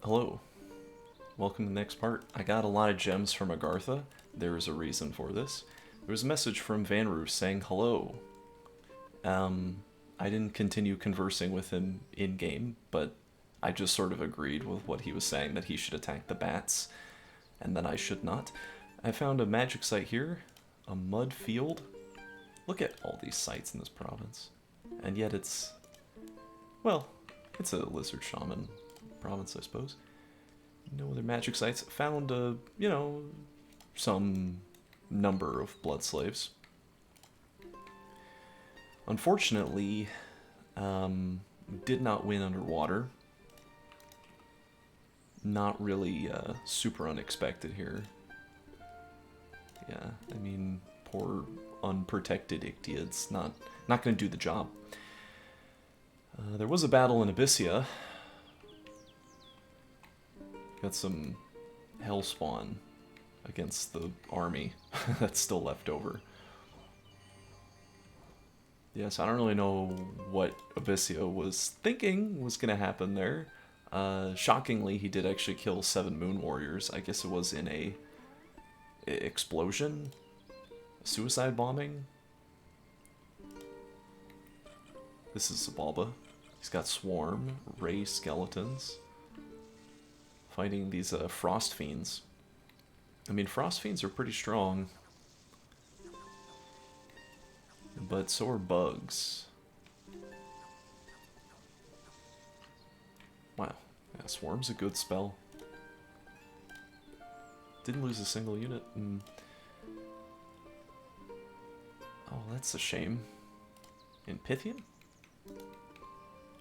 Hello, welcome to the next part. I got a lot of gems from Agartha. There is a reason for this. There was a message from Vanheim saying hello. I didn't continue conversing with him in-game, but I just sort of agreed with what he was saying, that he should attack the bats, and that I should not. I found a magic site here, a mud field. Look at all these sites in this province. And yet well, it's a lizard shaman province, I suppose. No other magic sites. Found, some number of blood slaves. Unfortunately, did not win underwater. Not really super unexpected here. Yeah, I mean, poor unprotected Ictiads, not going to do the job. There was a battle in Abyssia. Got some hellspawn against the army that's still left over. Yes, I don't really know what Abyssia was thinking was going to happen there. Shockingly, he did actually kill 7 Moon Warriors. I guess it was in a explosion? Suicide bombing? This is Zabalba. He's got Swarm, Ray Skeletons. Fighting these Frost Fiends. I mean, Frost Fiends are pretty strong. But so are bugs. Wow. Yeah, Swarm's a good spell. Didn't lose a single unit. Oh, that's a shame. In Pythian?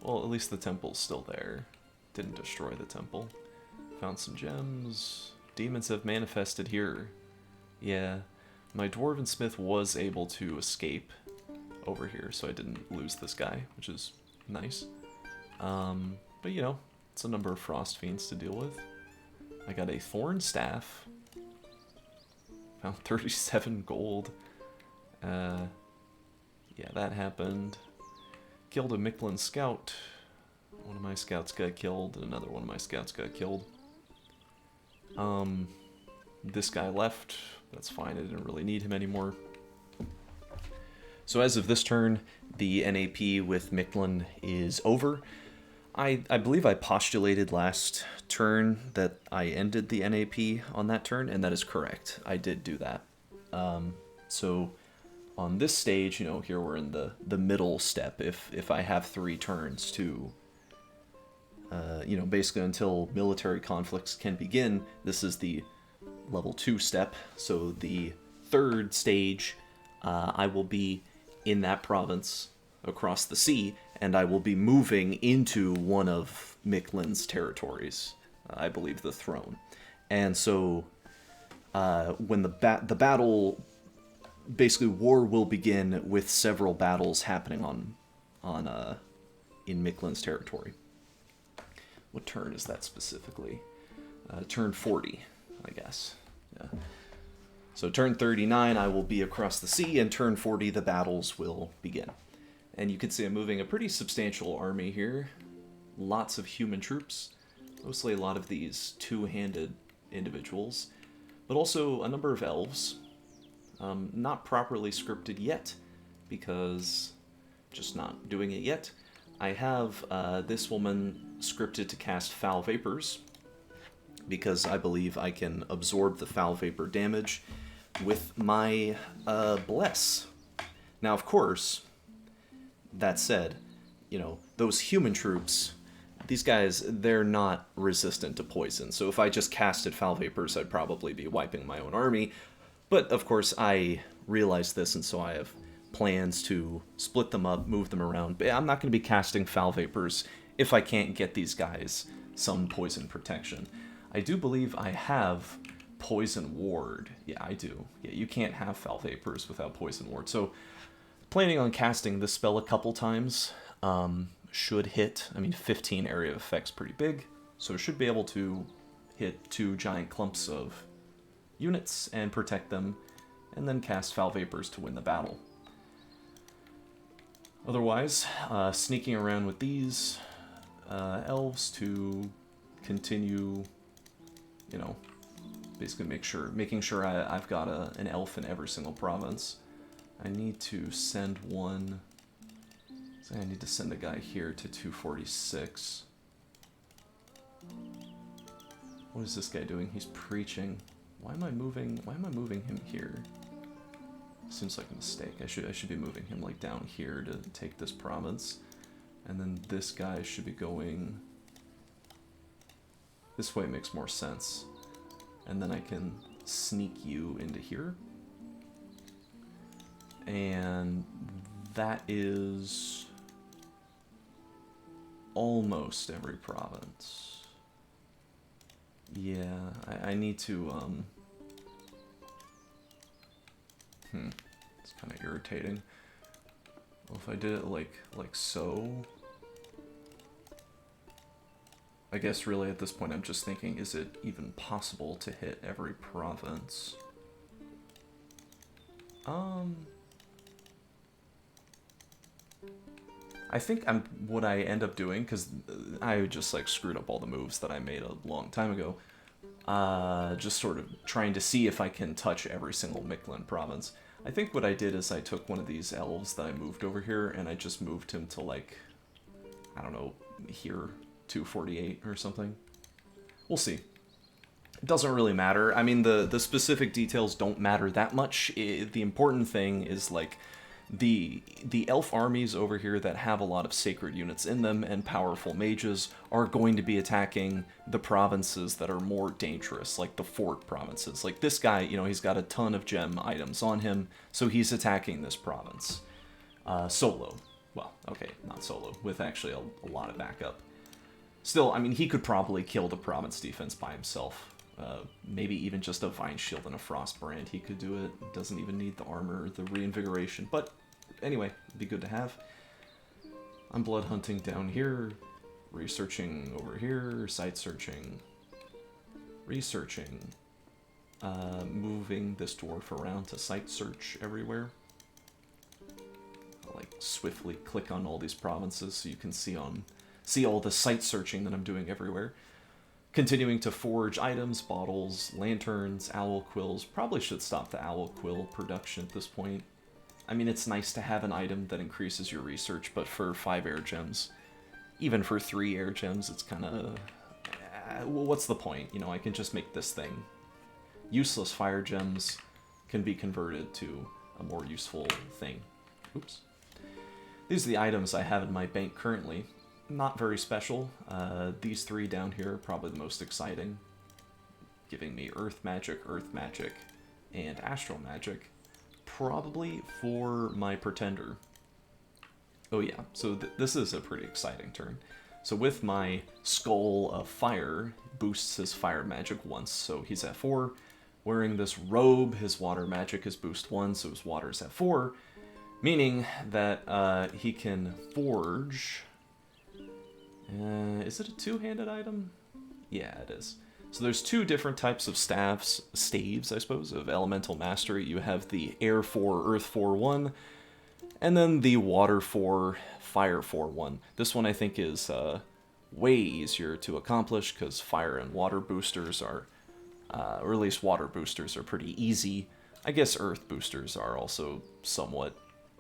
Well, at least the temple's still there. Didn't destroy the temple. Found some gems. Demons have manifested here. Yeah, my Dwarven Smith was able to escape over here, so I didn't lose this guy, which is nice. But you know, it's a number of Frost Fiends to deal with. I got a Thorn Staff. Found 37 gold. Yeah, that happened. Killed a Mictlan scout. One of my scouts got killed, another one of my scouts got killed. This guy left. That's fine, I didn't really need him anymore. So as of this turn, the NAP with Mictlan is over. I believe I postulated last turn that I ended the NAP on that turn, and that is correct. I did do that. So on this stage, you know, here we're in the middle step. If I have 3 turns to, you know, basically until military conflicts can begin, this is the level 2 step. So the 3rd stage, I will be in that province across the sea, and I will be moving into one of Mictlan's territories, I believe the throne. And so when the battle, basically war will begin with several battles happening in Mictlan's territory. What turn is that specifically? Turn 40, I guess. Yeah. So turn 39, I will be across the sea, and turn 40, the battles will begin. And you can see I'm moving a pretty substantial army here. Lots of human troops, mostly a lot of these two-handed individuals, but also a number of elves. Not properly scripted yet, because just not doing it yet. I have this woman scripted to cast Foul Vapors, because I believe I can absorb the Foul Vapor damage with my Bless. Now, of course, that said, you know, those human troops, these guys, they're not resistant to poison. So if I just casted Foul Vapors, I'd probably be wiping my own army. But, of course, I realize this, and so I have plans to split them up, move them around. But I'm not going to be casting Foul Vapors if I can't get these guys some poison protection. I do believe I have Poison Ward. Yeah, I do. Yeah, you can't have Foul Vapors without Poison Ward. So, planning on casting this spell a couple times. Should hit. I mean, 15 area of effect's pretty big, so should be able to hit 2 giant clumps of units and protect them, and then cast Foul Vapors to win the battle. Otherwise, sneaking around with these elves to continue, you know, basically making sure I've got an elf in every single province. I need to send one. So I need to send a guy here to 246. What is this guy doing? He's preaching. Why am I moving him here? Seems like a mistake. I should be moving him like down here to take this province. And then this guy should be going this way. Makes more sense. And then I can sneak you into here. And that is almost every province. Yeah, I need to, it's kind of irritating. Well, if I did it like so, I guess really at this point I'm just thinking, is it even possible to hit every province? I think what I end up doing, because I just like screwed up all the moves that I made a long time ago, just sort of trying to see if I can touch every single Mictlan province. I think what I did is I took one of these elves that I moved over here, and I just moved him to like, I don't know, here, 248 or something. We'll see. It doesn't really matter. I mean, the specific details don't matter that much. The important thing is like the elf armies over here that have a lot of sacred units in them and powerful mages are going to be attacking the provinces that are more dangerous, like the fort provinces. Like this guy, you know, he's got a ton of gem items on him, so he's attacking this province. Solo. Well, okay, not solo, with actually a lot of backup. Still, I mean, he could probably kill the province defense by himself. Maybe even just a Vine Shield and a Frost Brand, he could do it. Doesn't even need the armor, the reinvigoration. But anyway, it'd be good to have. I'm blood hunting down here, researching over here, site searching, researching, moving this dwarf around to site search everywhere. I'll, like, swiftly click on all these provinces so you can see all the site searching that I'm doing everywhere. Continuing to forge items, bottles, lanterns, owl quills. Probably should stop the owl quill production at this point. I mean, it's nice to have an item that increases your research, but for 5 air gems, even for 3 air gems, it's kind of... well, what's the point? You know, I can just make this thing. Useless fire gems can be converted to a more useful thing. Oops. These are the items I have in my bank currently. Not very special. These 3 down here are probably the most exciting, giving me Earth Magic, and Astral Magic, probably for my Pretender. Oh yeah, so this is a pretty exciting turn. So with my Skull of Fire, boosts his Fire Magic once, so he's at 4. Wearing this robe, his Water Magic is boost 1, so his Water's at 4, meaning that he can forge... is it a 2-handed item? Yeah, it is. So there's 2 different types of staves, I suppose, of Elemental Mastery. You have the Air 4, Earth 4 one, and then the Water 4, Fire 4 one. This one I think is way easier to accomplish because Fire and Water boosters are, or at least Water boosters are pretty easy. I guess Earth boosters are also somewhat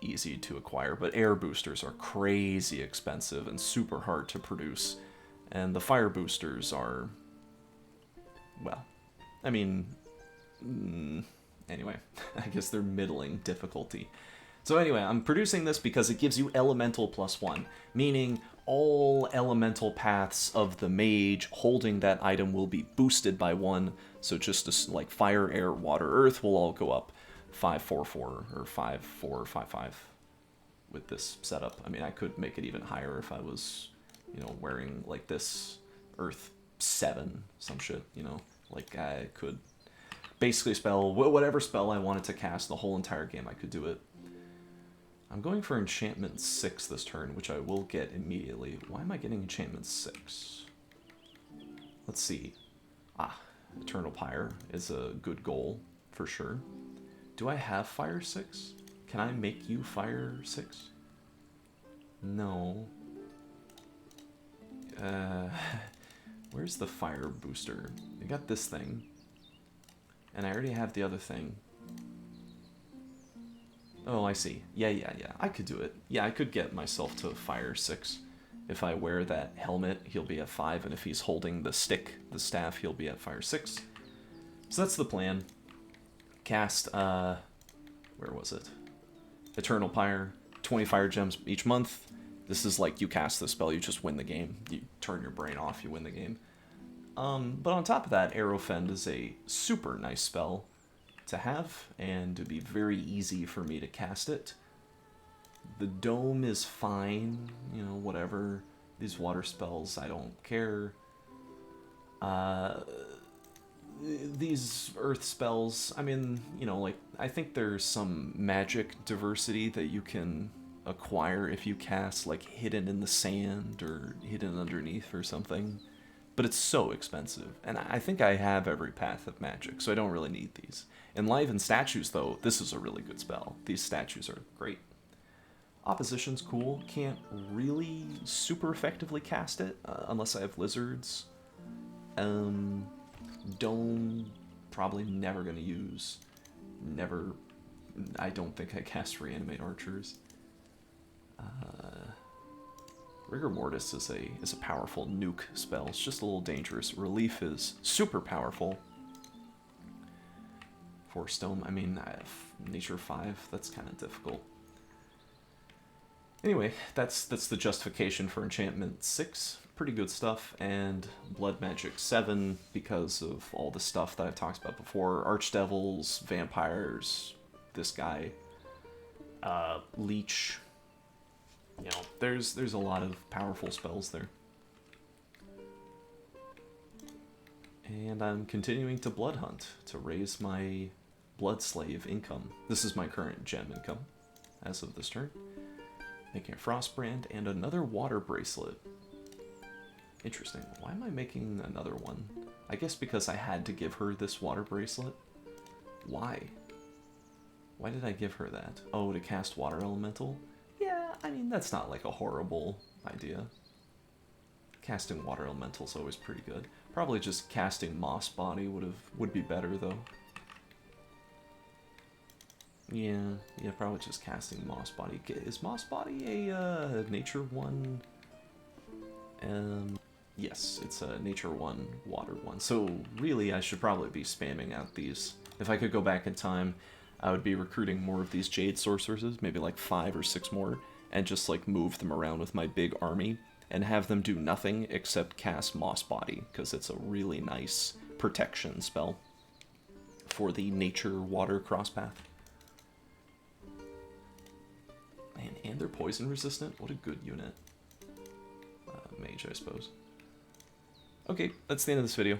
easy to acquire, but air boosters are crazy expensive and super hard to produce, and the fire boosters are, well, I mean, anyway, I guess they're middling difficulty. So anyway, I'm producing this because it gives you elemental +1, meaning all elemental paths of the mage holding that item will be boosted by 1, so just like fire, air, water, earth will all go up 5-4-4 or 5-4-5-5 with this setup. I mean, I could make it even higher if I was, you know, wearing like this Earth 7, some shit, you know, like I could basically spell whatever spell I wanted to cast the whole entire game, I could do it. I'm going for enchantment 6 this turn, which I will get immediately. Why am I getting enchantment 6? Let's see. Eternal Pyre is a good goal for sure. Do I have Fire 6? Can I make you Fire 6? No. Where's the fire booster? I got this thing. And I already have the other thing. Oh, I see. Yeah. I could do it. Yeah, I could get myself to fire 6. If I wear that helmet, he'll be at 5, and if he's holding the stick, the staff, he'll be at fire 6. So that's the plan. Cast, where was it? Eternal Pyre, 20 fire gems each month. This is like you cast the spell, you just win the game. You turn your brain off, you win the game. But on top of that, Arrow Fend is a super nice spell to have, and it'd be very easy for me to cast it. The Dome is fine, you know, whatever. These water spells, I don't care. These earth spells, I mean, you know, like, I think there's some magic diversity that you can acquire if you cast, like, Hidden in the Sand or Hidden Underneath or something. But it's so expensive, and I think I have every path of magic, so I don't really need these. Enliven Statues, though, this is a really good spell. These statues are great. Opposition's cool. Can't really super effectively cast it unless I have lizards. Dome, probably never going to use. Never. I don't think I cast Reanimate Archers. Rigor Mortis is a powerful nuke spell. It's just a little dangerous. Relief is super powerful. Force Dome, I mean, Nature 5, that's kind of difficult. Anyway, that's the justification for Enchantment 6. Pretty good stuff. And Blood Magic 7, because of all the stuff that I've talked about before. Archdevils, Vampires, this guy, Leech. You know, there's a lot of powerful spells there. And I'm continuing to Blood Hunt to raise my Blood Slave income. This is my current gem income as of this turn. Making a Frostbrand and another Water Bracelet. Interesting. Why am I making another one? I guess because I had to give her this Water Bracelet. Why? Why did I give her that? Oh, to cast Water Elemental? Yeah, I mean, that's not like a horrible idea. Casting Water Elemental's always pretty good. Probably just casting Moss Body would be better though. Yeah, probably just casting Moss Body. Is Moss Body a Nature 1? Yes, it's a Nature 1, Water 1. So really, I should probably be spamming out these. If I could go back in time, I would be recruiting more of these Jade Sorceresses, maybe like 5 or 6 more, and just like move them around with my big army, and have them do nothing except cast Moss Body, because it's a really nice protection spell for the Nature Water Crosspath. Man, and they're poison resistant? What a good unit. Mage, I suppose. Okay, that's the end of this video.